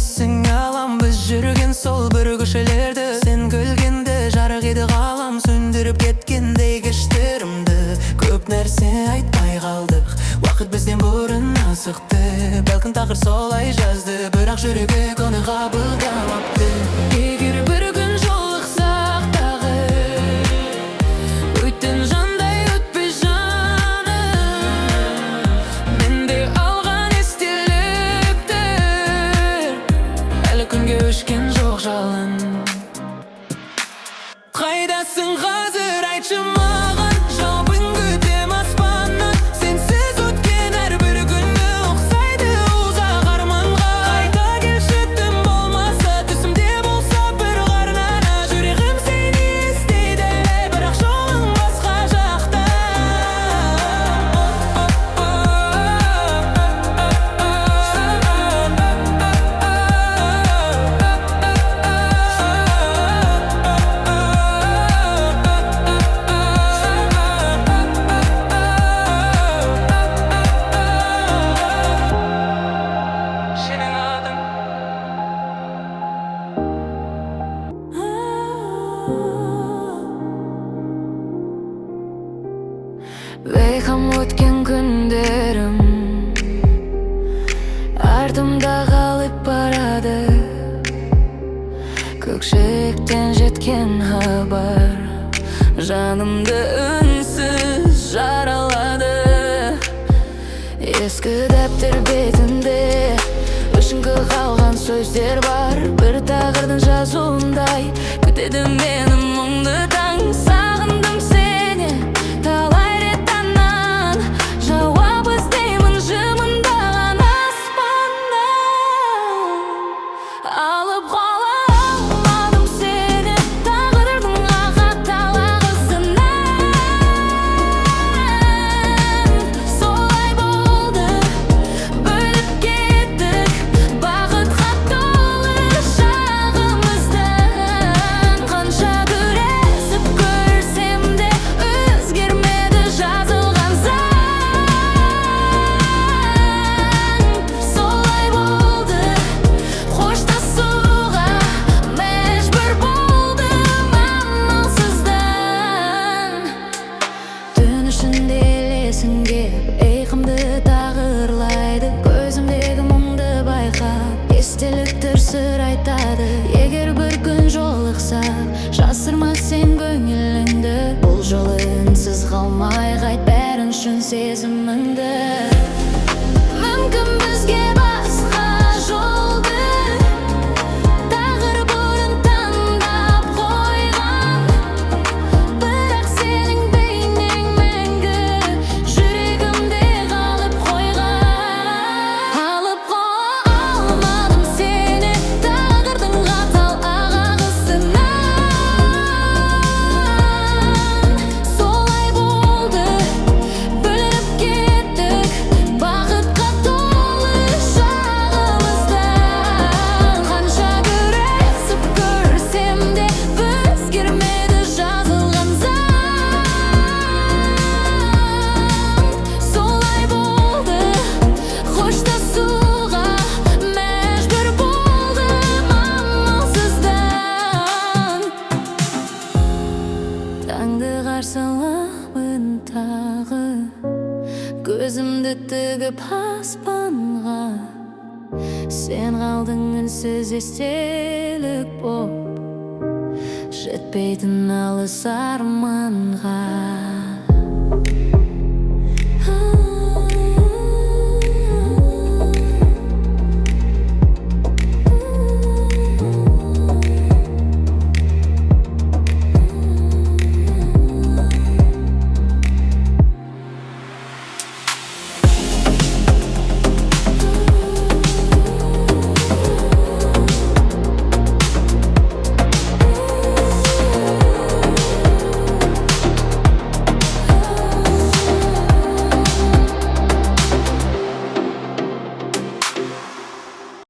есің алам, біз жүрген сол бір көшелерді. Сен күлгенде жарық еді ғалам, сөндіріп кеткендей кештерімді. Көп нәрсе айтпай қалдық, уақыт бізден бұрын асықты. Бәлкім тақыр солай жазды, бірақ жүрегі оны қабылдамапты. Егер бір күн жолықсақ тағы, өттің жандай өтпе жаным. Менде алған естеліктер әлі күнге өшкен жоқ жалын. Қайдасың қазір, айтшы маған, жауабын күтем аспаннан. Сенсіз өткен әрбір күні ұқсайды ұзақ арманға. Қайта келші түн болмаса, түсімде болса бір қарнана. Жүрегім сені іздейді, бірақ жолың басқа жақта. Бейқам өткен күндерім артымда қалып барады. Көкшіктен жеткен хабар жанымды үнсіз жаралады. Ескі дәптер бетінде өшіңкі қалған сөздер бар. Бір тағырдың жазуындай күтеді мені мұңды таң. Сағындым сені талай рет таңнан, жауап іздеймін жымыңдаған аспаннан. Алып қала алмадым сені тағдырдың ағат талағысынан. Солай болды, бөліп кеттік бақытқа толы шағымыздан. Қанша күресіп көрсем де өзгермеді жазылған заң. Солай болды, қоштасуға мәжбүр болдым амалсыздан. Түн ішінде елесің кеп иқымды тағырлайды. Көзімдегі мұңды байқап естеліктер сыр айтады. Егер бір күн жолықсақ, жасырма сен көңіліңді. Бұл жолы үнсіз қалмай қайт бәрін шын сезіміңді. Мүмкін бізге басқа жолды тағдыр бұрын таңдап қойған. Бірақ сенің бейнең мәңгі жүрегімде қалып қойған. Алып қала алмадым сені тағдырдың қатал ағағысынан. Солай болды, бөлініп кеттік бақытқа толы шағымыздан. Қанша күресіп көрсем де өзгермеді жазылған заң. Солай болды, қоштасуға мәжбүр болдым амалсыздан. Таңды қарсылықпын тағы, көзімді тігіп аспанға. Сен қалдың үнсіз естелік боп, жетпейтін алыс арманға.